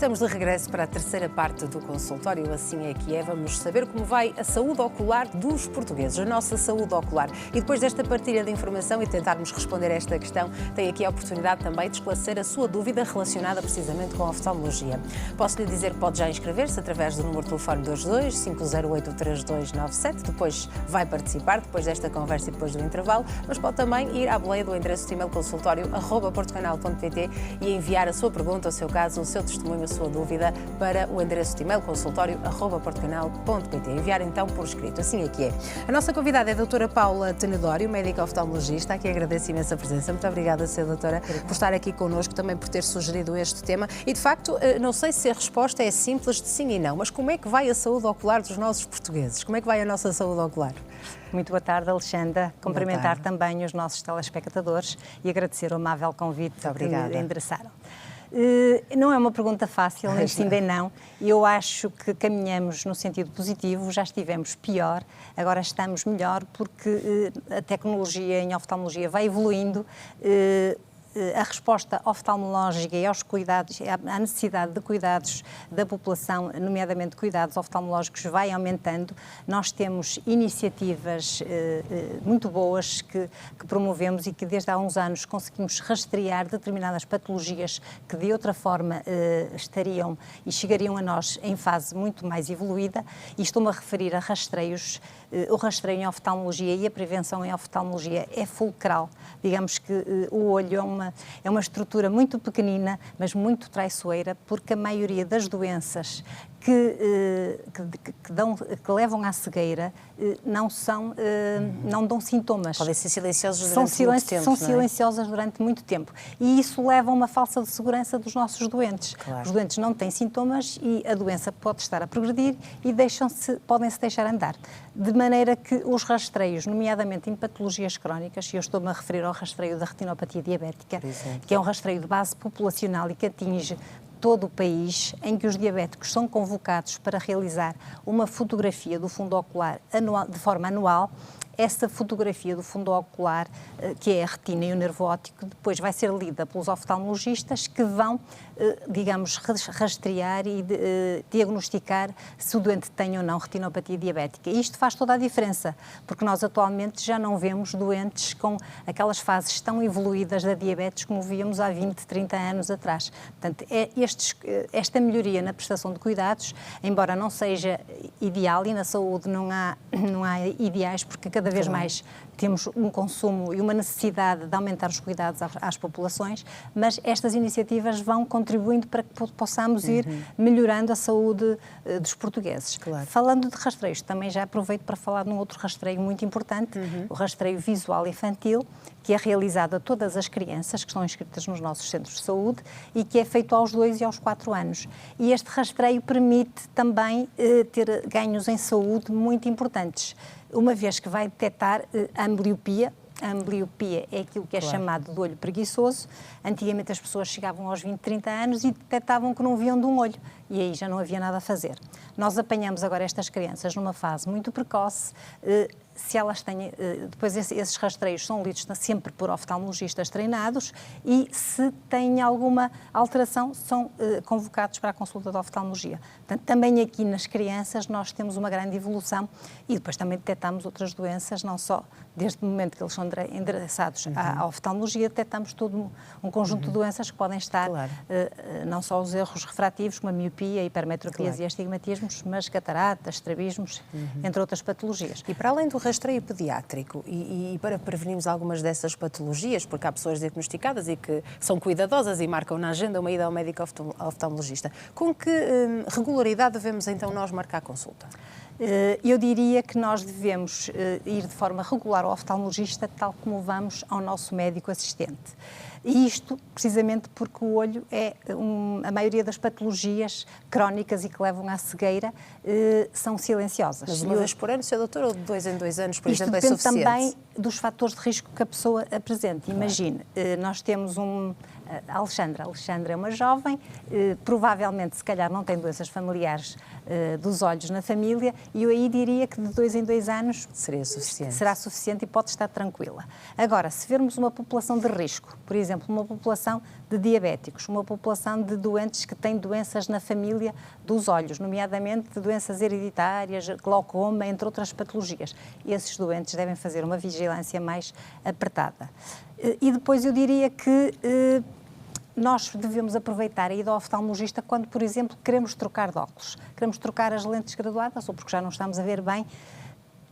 estamos de regresso para a terceira parte do consultório, assim é que é. Vamos saber como vai a saúde ocular dos portugueses, a nossa saúde ocular. E depois desta partilha de informação e tentarmos responder a esta questão, tem aqui a oportunidade também de esclarecer a sua dúvida relacionada precisamente com a oftalmologia. Posso-lhe dizer que pode já inscrever-se através do número de telefone 22 508 3297, depois vai participar, depois desta conversa e depois do intervalo, mas pode também ir à boleia do endereço de e-mail consultório@portucanal.pt e enviar a sua pergunta, o seu caso, o seu testemunho, a sua dúvida para o endereço de e-mail consultório@portucanal.pt. Enviar então por escrito, assim é que é. A nossa convidada é a doutora Paula Tenedório, médica oftalmologista, a quem agradeço imensa presença. Muito obrigada, Sra. Doutora, por estar aqui connosco, também por ter sugerido este tema. E de facto, não sei se a resposta é simples de sim e não, mas como é que vai a saúde ocular dos nossos portugueses? Como é que vai a nossa saúde ocular? Muito boa tarde, Alexandra. Cumprimentar também os nossos telespectadores e agradecer o amável convite que me endereçaram. Não é uma pergunta fácil, nem sim nem não. Eu acho que caminhamos no sentido positivo, já estivemos pior, agora estamos melhor porque a tecnologia em oftalmologia vai evoluindo. A resposta oftalmológica e aos cuidados, à necessidade de cuidados da população, nomeadamente cuidados oftalmológicos, vai aumentando. Nós temos iniciativas muito boas que promovemos e que desde há uns anos conseguimos rastrear determinadas patologias que de outra forma estariam e chegariam a nós em fase muito mais evoluída, e estou-me a referir a rastreios. O rastreio em oftalmologia e a prevenção em oftalmologia é fulcral. Digamos que o olho é uma estrutura muito pequenina, mas muito traiçoeira, porque a maioria das doenças que levam à cegueira não dão sintomas. Podem ser silenciosos durante muito tempo. São silenciosas durante muito tempo. E isso leva a uma falsa segurança dos nossos doentes. Claro. Os doentes não têm sintomas e a doença pode estar a progredir e podem-se deixar andar. De maneira que os rastreios, nomeadamente em patologias crónicas, e eu estou-me a referir ao rastreio da retinopatia diabética, que é um rastreio de base populacional e que atinge todo o país, em que os diabéticos são convocados para realizar uma fotografia do fundo ocular de forma anual. Essa fotografia do fundo ocular, que é a retina e o nervo óptico, depois vai ser lida pelos oftalmologistas que vão, digamos, rastrear e diagnosticar se o doente tem ou não retinopatia diabética. E isto faz toda a diferença, porque nós atualmente já não vemos doentes com aquelas fases tão evoluídas da diabetes como víamos há 20, 30 anos atrás. Portanto, esta melhoria na prestação de cuidados, embora não seja ideal, e na saúde não há ideais, porque cada vez mais temos um consumo e uma necessidade de aumentar os cuidados às populações, mas estas iniciativas vão contribuindo para que possamos ir melhorando a saúde dos portugueses. Claro. Falando de rastreios, também já aproveito para falar de um outro rastreio muito importante, o rastreio visual infantil, que é realizado a todas as crianças que estão inscritas nos nossos centros de saúde e que é feito aos 2 e aos 4 anos. E este rastreio permite também ter ganhos em saúde muito importantes, uma vez que vai detectar a ambbliopia. A ambbliopia é aquilo que é chamado de olho preguiçoso. Antigamente as pessoas chegavam aos 20, 30 anos e detectavam que não viam de um olho. E aí já não havia nada a fazer. Nós apanhamos agora estas crianças numa fase muito precoce. Se elas têm, depois esses rastreios são lidos sempre por oftalmologistas treinados e se têm alguma alteração são convocados para a consulta de oftalmologia. Portanto, também aqui nas crianças nós temos uma grande evolução e depois também detectamos outras doenças, não só desde o momento que eles são endereçados à oftalmologia, detectamos todo um conjunto de doenças que podem estar, não só os erros refrativos, como a miopia, hipermetropias e astigmatismos, mas cataratas, estrabismos, entre outras patologias. E para além do rastreio pediátrico e para prevenirmos algumas dessas patologias, porque há pessoas diagnosticadas e que são cuidadosas e marcam na agenda uma ida ao médico oftalmologista, com que regularidade devemos então nós marcar a consulta? Eu diria que nós devemos ir de forma regular ao oftalmologista, tal como vamos ao nosso médico assistente. E isto precisamente porque o olho é a maioria das patologias crónicas e que levam à cegueira são silenciosas. Mas uma vez por ano, Sr. Doutor, ou de 2 em 2 anos, por exemplo, é suficiente? Isto depende também dos fatores de risco que a pessoa apresenta. Imagine, nós temos a Alexandra é uma jovem, provavelmente, se calhar, não tem doenças familiares dos olhos na família, e eu aí diria que de 2 em 2 anos será suficiente e pode estar tranquila. Agora, se vermos uma população de risco, por exemplo, exemplo, uma população de diabéticos, uma população de doentes que têm doenças na família dos olhos, nomeadamente doenças hereditárias, glaucoma, entre outras patologias. Esses doentes devem fazer uma vigilância mais apertada. E depois eu diria que nós devemos aproveitar a ida ao oftalmologista quando, por exemplo, queremos trocar de óculos, queremos trocar as lentes graduadas ou porque já não estamos a ver bem.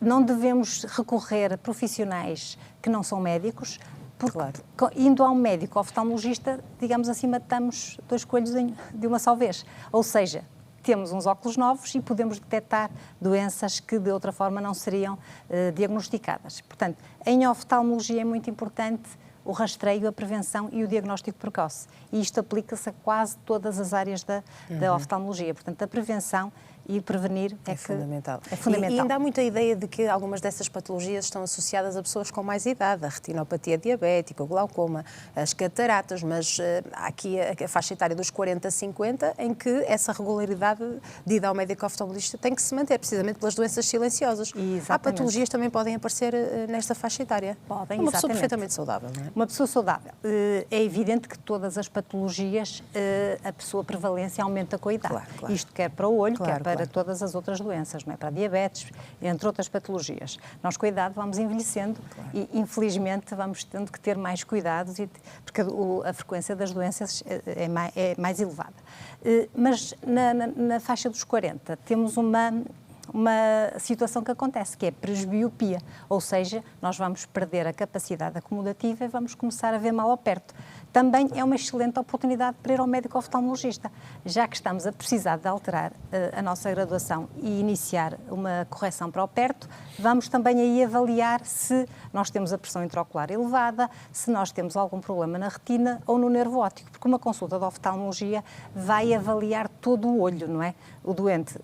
Não devemos recorrer a profissionais que não são médicos, porque indo a um médico oftalmologista, digamos assim, matamos 2 coelhos de uma só vez. Ou seja, temos uns óculos novos e podemos detectar doenças que de outra forma não seriam diagnosticadas. Portanto, em oftalmologia é muito importante o rastreio, a prevenção e o diagnóstico precoce. E isto aplica-se a quase todas as áreas da oftalmologia. Portanto, a prevenção e prevenir é fundamental. É fundamental. E ainda há muita ideia de que algumas dessas patologias estão associadas a pessoas com mais idade, a retinopatia diabética, o glaucoma, as cataratas, mas há aqui a faixa etária dos 40 a 50, em que essa regularidade de ida ao médico oftalmologista tem que se manter, precisamente pelas doenças silenciosas. Exatamente. Há patologias que também podem aparecer nesta faixa etária. Podem, uma pessoa perfeitamente saudável, não é? Uma pessoa saudável. É evidente que todas as patologias, a sua prevalência aumenta com a idade. Claro. Isto quer para o olho, quer para todas as outras doenças, não é? Para a diabetes, entre outras patologias. Nós, com a idade, vamos envelhecendo e, infelizmente, vamos tendo que ter mais cuidados, porque a frequência das doenças é mais elevada. Mas na faixa dos 40 temos uma situação que acontece, que é a presbiopia, ou seja, nós vamos perder a capacidade acumulativa e vamos começar a ver mal ao perto. Também é uma excelente oportunidade para ir ao médico oftalmologista, já que estamos a precisar de alterar a nossa graduação e iniciar uma correção para o perto, vamos também aí avaliar se nós temos a pressão intraocular elevada, se nós temos algum problema na retina ou no nervo óptico, porque uma consulta de oftalmologia vai avaliar todo o olho, não é? O doente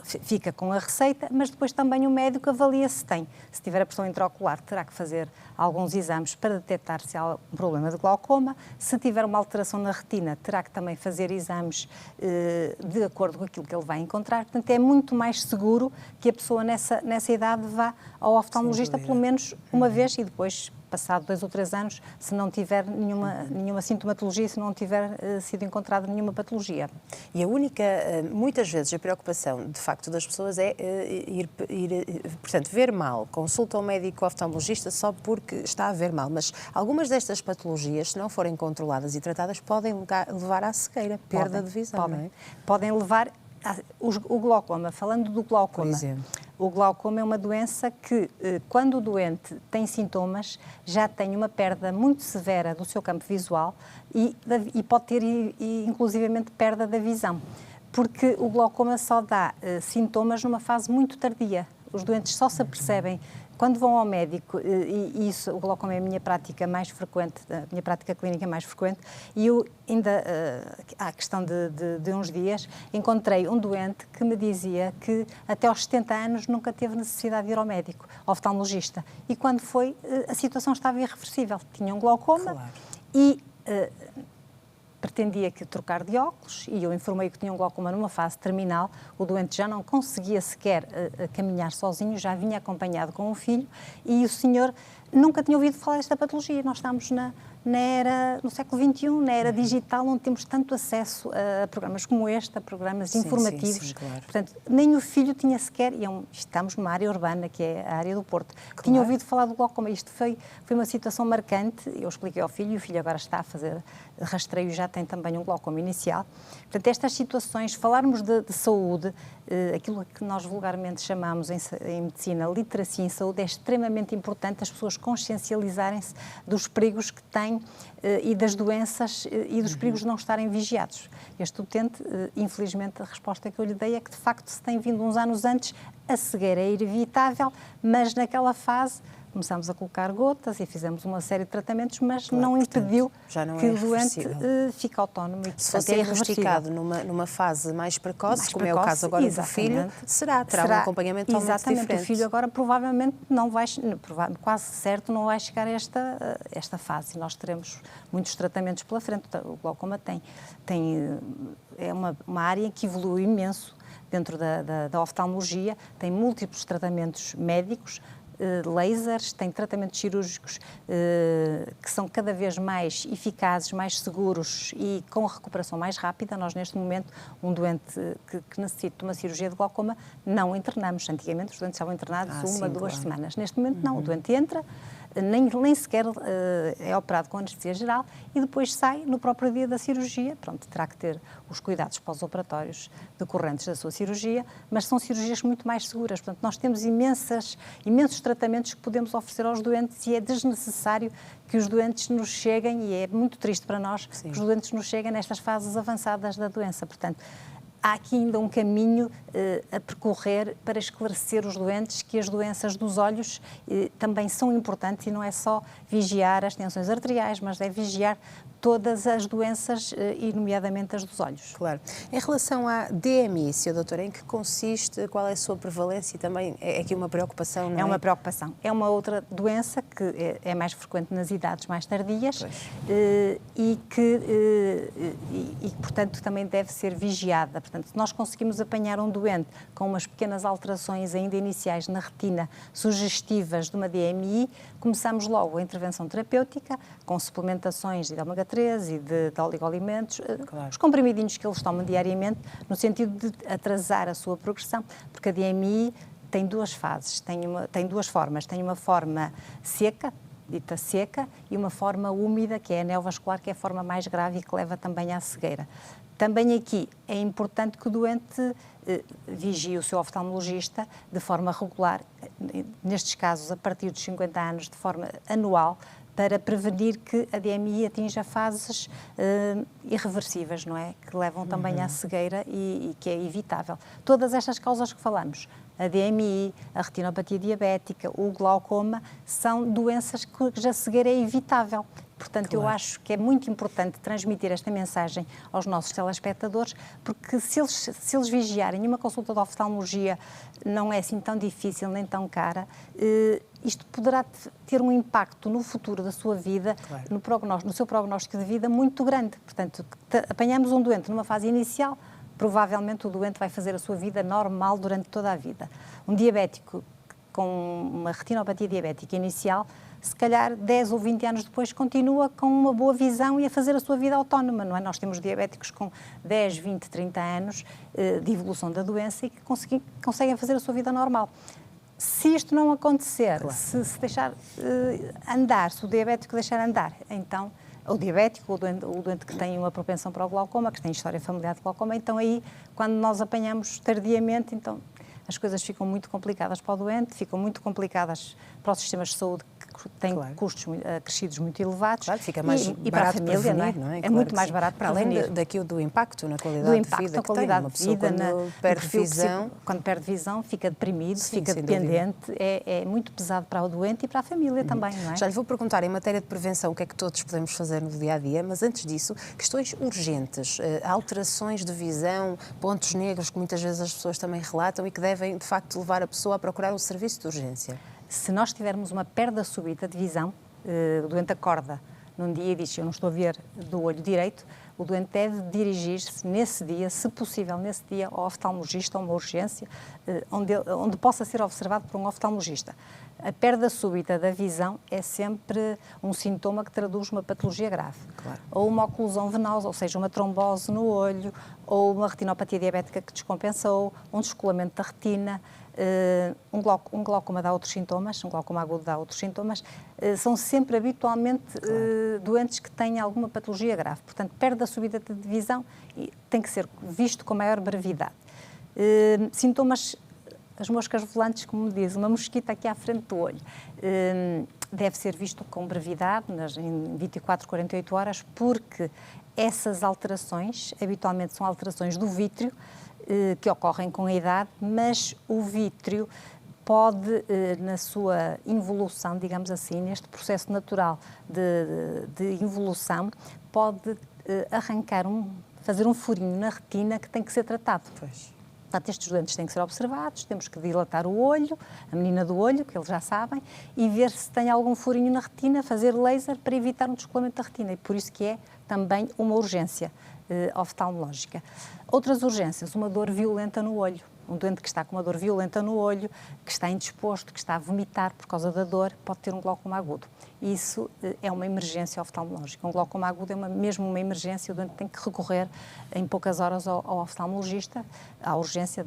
fica com a receita, mas depois também o médico avalia se tem. Se tiver a pressão intraocular, terá que fazer alguns exames para detectar se há um problema de glaucoma. Se tiver uma alteração na retina, terá que também fazer exames de acordo com aquilo que ele vai encontrar. Portanto, é muito mais seguro que a pessoa nessa idade vá ao oftalmologista pelo menos uma vez e depois, passado 2 ou 3 anos, se não tiver nenhuma sintomatologia, se não tiver sido encontrada nenhuma patologia. E a única, muitas vezes, a preocupação, de facto, das pessoas é portanto, ver mal, consulta ao médico oftalmologista só porque está a ver mal, mas algumas destas patologias, se não forem controladas e tratadas, podem levar à cegueira, perda de visão, não é? Podem levar o glaucoma. Falando do glaucoma, por exemplo, o glaucoma é uma doença que, quando o doente tem sintomas, já tem uma perda muito severa do seu campo visual e pode ter, inclusivamente, perda da visão. Porque o glaucoma só dá sintomas numa fase muito tardia. Os doentes só se apercebem quando vão ao médico, e isso, o glaucoma é a minha prática mais frequente, a minha prática clínica mais frequente, e eu ainda, há questão de uns dias, encontrei um doente que me dizia que até aos 70 anos nunca teve necessidade de ir ao médico, oftalmologista, e quando foi, a situação estava irreversível, tinha um glaucoma e pretendia que trocar de óculos e eu informei que tinha um glaucoma numa fase terminal, o doente já não conseguia sequer caminhar sozinho, já vinha acompanhado com um filho e o senhor nunca tinha ouvido falar desta patologia. Nós estamos no século XXI, na era digital, onde temos tanto acesso a programas como este, a programas informativos. Sim, claro. Portanto, nem o filho tinha sequer, estamos numa área urbana, que é a área do Porto, tinha ouvido falar do glaucoma. Isto foi uma situação marcante, eu expliquei ao filho, e o filho agora está a fazer rastreio, já tem também um glaucoma inicial. Portanto, estas situações, falarmos de saúde, aquilo que nós vulgarmente chamamos em medicina literacia em saúde, é extremamente importante as pessoas consciencializarem-se dos perigos que têm e das doenças e dos perigos de não estarem vigiados. Este utente, infelizmente, a resposta que eu lhe dei é que, de facto, se tem vindo uns anos antes, a cegueira é inevitável, mas naquela fase começamos a colocar gotas e fizemos uma série de tratamentos, mas não impediu que o doente fique autónomo. E, se fosse diagnosticado numa fase mais precoce, como é o caso agora do filho, terá um acompanhamento totalmente diferente. Exatamente, o filho agora provavelmente não vai, quase certo, não vai chegar a esta fase. Nós teremos muitos tratamentos pela frente. O glaucoma é uma área que evolui imenso dentro da oftalmologia, tem múltiplos tratamentos médicos, lasers, tem tratamentos cirúrgicos que são cada vez mais eficazes, mais seguros e com recuperação mais rápida. Nós, neste momento, um doente que necessita de uma cirurgia de glaucoma, não internamos. Antigamente, os doentes estavam internados uma, duas semanas. Neste momento, não. O doente entra, nem sequer é operado com anestesia geral e depois sai no próprio dia da cirurgia. Pronto, terá que ter os cuidados pós-operatórios decorrentes da sua cirurgia, mas são cirurgias muito mais seguras. Portanto, nós temos imensos tratamentos que podemos oferecer aos doentes e é desnecessário que os doentes nos cheguem, e é muito triste para nós, que os doentes nos cheguem nestas fases avançadas da doença. Portanto, há aqui ainda um caminho a percorrer para esclarecer os doentes que as doenças dos olhos também são importantes e não é só vigiar as tensões arteriais, mas é vigiar todas as doenças, e nomeadamente as dos olhos. Claro. Em relação à DMI, Sra. Doutora, em que consiste, qual é a sua prevalência e também é aqui uma preocupação, não é? É uma preocupação. É uma outra doença que é mais frequente nas idades mais tardias e que, portanto, também deve ser vigiada. Portanto, se nós conseguimos apanhar um doente com umas pequenas alterações ainda iniciais na retina sugestivas de uma DMI, começamos logo a intervenção terapêutica com suplementações de ômega 3 e de oligoelementos, os comprimidinhos que eles tomam diariamente, no sentido de atrasar a sua progressão, porque a DMI tem duas fases, tem duas formas. Tem uma forma seca, dita seca, e uma forma úmida, que é a neovascular, que é a forma mais grave e que leva também à cegueira. Também aqui é importante que o doente vigie o seu oftalmologista de forma regular, nestes casos a partir dos 50 anos, de forma anual, para prevenir que a DMI atinja fases irreversíveis, não é? Que levam também à cegueira e que é evitável. Todas estas causas que falamos, a DMI, a retinopatia diabética, o glaucoma, são doenças cuja cegueira é evitável. Portanto, eu acho que é muito importante transmitir esta mensagem aos nossos telespectadores, porque se eles vigiarem, uma consulta de oftalmologia não é assim tão difícil nem tão cara, isto poderá ter um impacto no futuro da sua vida, no seu prognóstico de vida, muito grande. Portanto, apanhamos um doente numa fase inicial, provavelmente o doente vai fazer a sua vida normal durante toda a vida. Um diabético com uma retinopatia diabética inicial, se calhar 10 ou 20 anos depois continua com uma boa visão e a fazer a sua vida autónoma, não é? Nós temos diabéticos com 10, 20, 30 anos de evolução da doença e que conseguem fazer a sua vida normal. Se isto não acontecer, se deixar andar, se o diabético deixar andar, então, o diabético, o doente que tem uma propensão para o glaucoma, que tem história familiar de glaucoma, então aí, quando nós apanhamos tardiamente, então as coisas ficam muito complicadas para o doente, ficam muito complicadas para os sistemas de saúde que têm custos acrescidos muito elevados. Claro, fica mais e para a família, prevenir, não é? É muito mais barato para além do impacto na qualidade de vida que tem. Uma pessoa quando perde visão... Quando perde visão, fica deprimido, fica dependente, é muito pesado para o doente e para a família também, não é? Já lhe vou perguntar, em matéria de prevenção, o que é que todos podemos fazer no dia-a-dia, mas antes disso, questões urgentes, alterações de visão, pontos negros que muitas vezes as pessoas também relatam e que devem, de facto, levar a pessoa a procurar um serviço de urgência. Se nós tivermos uma perda súbita de visão, o doente acorda num dia e diz: eu não estou a ver do olho direito, o doente deve dirigir-se nesse dia, se possível, nesse dia, ao oftalmologista, a uma urgência, onde possa ser observado por um oftalmologista. A perda súbita da visão é sempre um sintoma que traduz uma patologia grave. Ou uma oclusão venosa, ou seja, uma trombose no olho, ou uma retinopatia diabética que descompensou, um descolamento da retina. Um glaucoma dá outros sintomas, um glaucoma agudo dá outros sintomas, são sempre habitualmente doentes que têm alguma patologia grave. Portanto, perda súbita de visão tem que ser visto com maior brevidade. Sintomas, as moscas volantes, como me diz, uma mosquita aqui à frente do olho, deve ser visto com brevidade, em 24, 48 horas, porque essas alterações, habitualmente são alterações do vítreo, que ocorrem com a idade, mas o vítreo pode, na sua involução, digamos assim, neste processo natural de involução, pode fazer um furinho na retina que tem que ser tratado. Portanto, estes doentes têm que ser observados, temos que dilatar o olho, a menina do olho, que eles já sabem, e ver se tem algum furinho na retina, fazer laser para evitar um descolamento da retina. E por isso que é também uma urgência oftalmológica. Outras urgências, uma dor violenta no olho. Um doente que está com uma dor violenta no olho, que está indisposto, que está a vomitar por causa da dor, pode ter um glaucoma agudo. E isso é uma emergência oftalmológica. Um glaucoma agudo é mesmo uma emergência, o doente tem que recorrer em poucas horas ao oftalmologista, à urgência,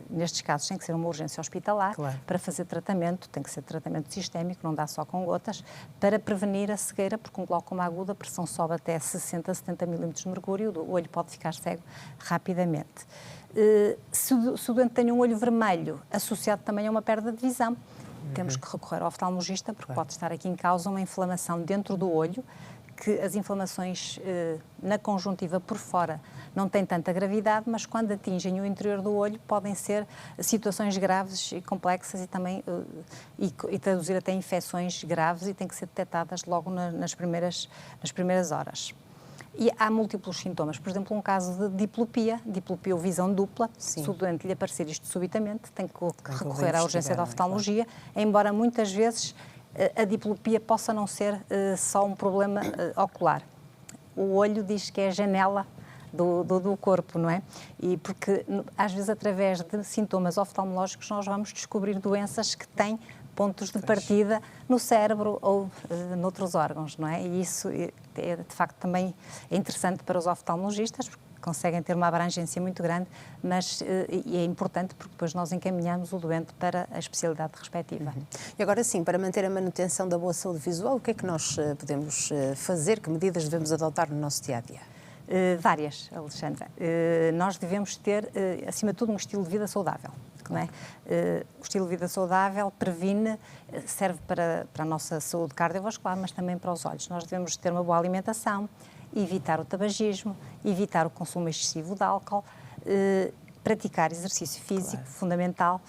nestes casos tem que ser uma urgência hospitalar, claro, para fazer tratamento, tem que ser tratamento sistémico, não dá só com gotas, para prevenir a cegueira, porque um glaucoma agudo a pressão sobe até 60, 70 milímetros de mercúrio, o olho pode ficar cego rapidamente. Se o doente tem um olho vermelho, associado também a uma perda de visão, temos que recorrer ao oftalmologista, porque pode estar aqui em causa uma inflamação dentro do olho, que as inflamações na conjuntiva por fora não têm tanta gravidade, mas quando atingem o interior do olho podem ser situações graves e complexas e também e traduzir até infecções graves e têm que ser detectadas logo nas primeiras horas. E há múltiplos sintomas, por exemplo, um caso de diplopia ou visão dupla. Sim. Se o doente lhe aparecer isto subitamente, tem que recorrer à urgência da oftalmologia, embora muitas vezes a diplopia possa não ser só um problema ocular. O olho diz que é a janela do corpo, não é? E porque às vezes através de sintomas oftalmológicos nós vamos descobrir doenças que têm pontos de partida no cérebro ou noutros órgãos, não é? E isso de facto também é interessante para os oftalmologistas, porque conseguem ter uma abrangência muito grande, mas e é importante porque depois nós encaminhamos o doente para a especialidade respectiva. E agora sim, para manter a manutenção da boa saúde visual, o que é que nós podemos fazer? Que medidas devemos adotar no nosso dia-a-dia? Várias, Alexandra. Nós devemos ter, acima de tudo, um estilo de vida saudável. Não é? O estilo de vida saudável previne, serve para a nossa saúde cardiovascular, mas também para os olhos. Nós devemos ter uma boa alimentação, evitar o tabagismo, evitar o consumo excessivo de álcool, praticar exercício físico, fundamental,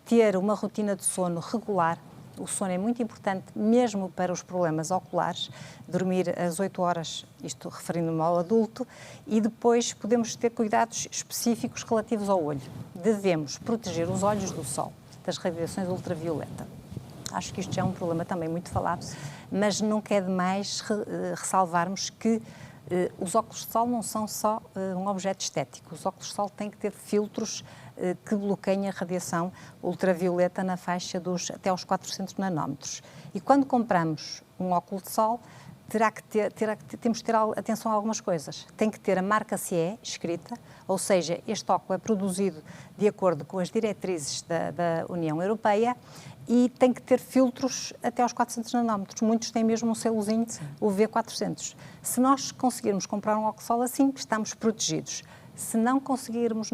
ter uma rotina de sono regular. O sono é muito importante, mesmo para os problemas oculares, dormir às 8 horas, isto referindo-me ao adulto, e depois podemos ter cuidados específicos relativos ao olho. Devemos proteger os olhos do sol, das radiações ultravioleta. Acho que isto já é um problema também muito falado, mas nunca é demais ressalvarmos que os óculos de sol não são só um objeto estético. Os óculos de sol têm que ter filtros que bloqueiem a radiação ultravioleta na faixa até aos 400 nanómetros. E quando compramos um óculo de sol, temos que ter atenção a algumas coisas. Tem que ter a marca CE escrita, ou seja, este óculo é produzido de acordo com as diretrizes da União Europeia e tem que ter filtros até aos 400 nanómetros. Muitos têm mesmo um selozinho, o V400. Se nós conseguirmos comprar um óculos de sol assim, estamos protegidos. Se não conseguirmos,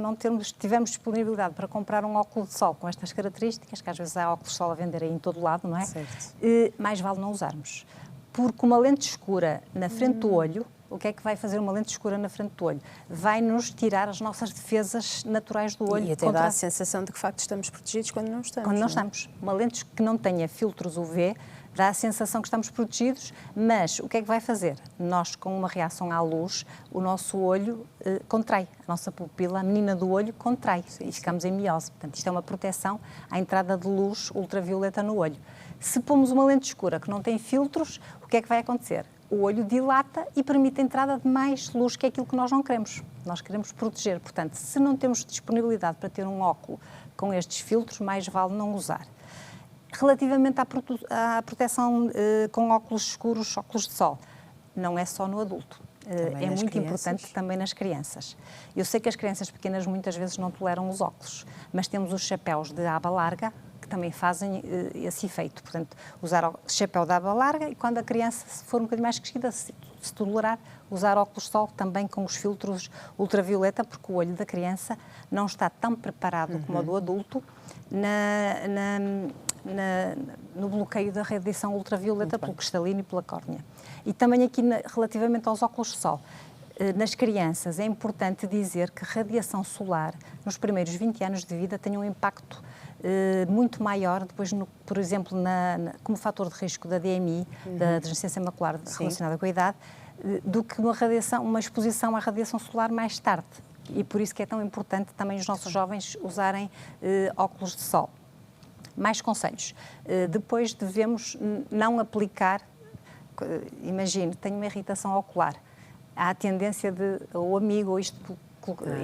tivermos disponibilidade para comprar um óculos de sol com estas características, que às vezes há óculos de sol a vender aí em todo lado, não é? Certo. Mais vale não usarmos. Porque uma lente escura na frente do olho, o que é que vai fazer uma lente escura na frente do olho? Vai-nos tirar as nossas defesas naturais do olho. E até dá a sensação de que, de facto, estamos protegidos quando não estamos. Quando não estamos. Uma lente que não tenha filtros UV dá a sensação que estamos protegidos, mas o que é que vai fazer? Nós, com uma reação à luz, o nosso olho contrai. A nossa pupila, a menina do olho, contrai e ficamos em miose. Portanto, isto é uma proteção à entrada de luz ultravioleta no olho. Se pomos uma lente escura que não tem filtros, o que é que vai acontecer? O olho dilata e permite a entrada de mais luz, que é aquilo que nós não queremos. Nós queremos proteger. Portanto, se não temos disponibilidade para ter um óculo com estes filtros, mais vale não usar. Relativamente à proteção com óculos escuros, óculos de sol, não é só no adulto. É muito importante também nas crianças. Eu sei que as crianças pequenas muitas vezes não toleram os óculos, mas temos os chapéus de aba larga, que também fazem esse efeito. Portanto, usar o chapéu de aba larga e quando a criança for um bocadinho mais crescida, se tolerar, usar óculos de sol também com os filtros ultravioleta, porque o olho da criança não está tão preparado como o do adulto no bloqueio da radiação ultravioleta pelo cristalino e pela córnea. E também aqui, relativamente aos óculos de sol, nas crianças é importante dizer que a radiação solar, nos primeiros 20 anos de vida, tem um impacto muito maior, depois, por exemplo, como fator de risco da DMI, da degenerescência macular relacionada com a idade, do que uma exposição à radiação solar mais tarde. E por isso que é tão importante também os nossos jovens usarem óculos de sol. Mais conselhos. Depois devemos não aplicar, imagine, tenho uma irritação ocular. Há a tendência de, o amigo, ou isto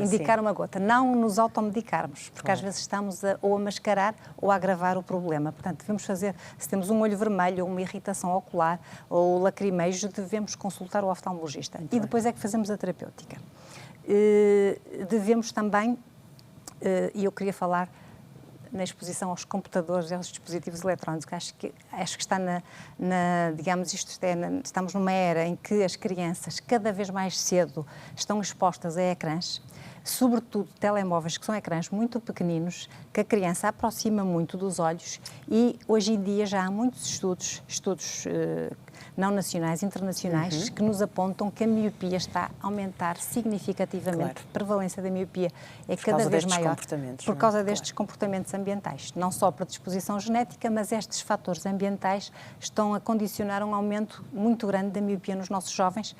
indicar uma gota. Não nos automedicarmos, porque às vezes estamos ou a mascarar ou a agravar o problema. Portanto, devemos fazer, se temos um olho vermelho ou uma irritação ocular ou lacrimejo, devemos consultar o oftalmologista. E depois é que fazemos a terapêutica. Devemos também, e eu queria falar na exposição aos computadores e aos dispositivos eletrónicos. Acho que está digamos, estamos numa era em que as crianças cada vez mais cedo estão expostas a ecrãs, sobretudo telemóveis, que são ecrãs muito pequeninos, que a criança aproxima muito dos olhos, e hoje em dia já há muitos estudos não nacionais, internacionais, que nos apontam que a miopia está a aumentar significativamente. Claro. A prevalência da miopia é cada vez maior por causa destes comportamentos ambientais. Não só para disposição genética, mas estes fatores ambientais estão a condicionar um aumento muito grande da miopia nos nossos jovens.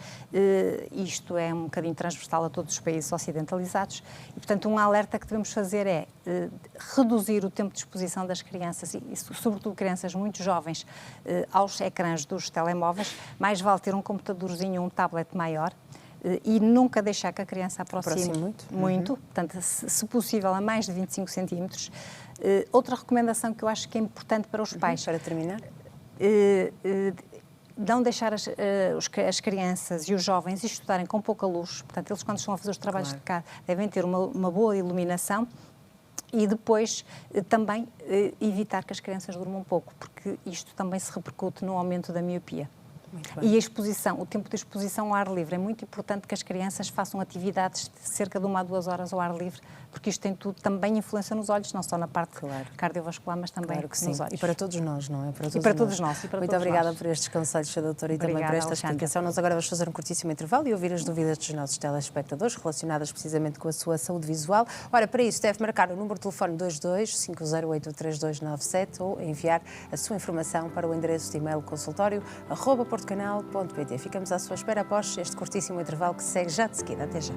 Isto é um bocadinho transversal a todos os países ocidentalizados e, portanto, um alerta que devemos fazer é reduzir o tempo de exposição das crianças e sobretudo crianças muito jovens, aos ecrãs dos telemóveis. Mais vale ter um computadorzinho, um tablet maior e nunca deixar que a criança aproxime muito. Portanto, se possível, a mais de 25 centímetros. Outra recomendação que eu acho que é importante para os pais... Para terminar? Não deixar as crianças e os jovens estudarem com pouca luz. Portanto, eles, quando estão a fazer os trabalhos de casa, devem ter uma boa iluminação. E depois também evitar que as crianças durmam pouco, porque isto também se repercute no aumento da miopia. E a exposição, o tempo de exposição ao ar livre, é muito importante que as crianças façam atividades de cerca de 1 a 2 horas ao ar livre, porque isto tem tudo, também influência nos olhos, não só na parte cardiovascular, mas também nos olhos. E para todos nós, não é? Para todos nós. Muito obrigada por estes conselhos, doutora, e também por esta explicação. Nós agora vamos fazer um curtíssimo intervalo e ouvir as dúvidas dos nossos telespectadores relacionadas precisamente com a sua saúde visual. Ora, para isso deve marcar o número de telefone 22 508 3297 ou enviar a sua informação para o endereço de e-mail consultório@portocanal.pt. Ficamos à sua espera após este curtíssimo intervalo que segue já de seguida. Até já.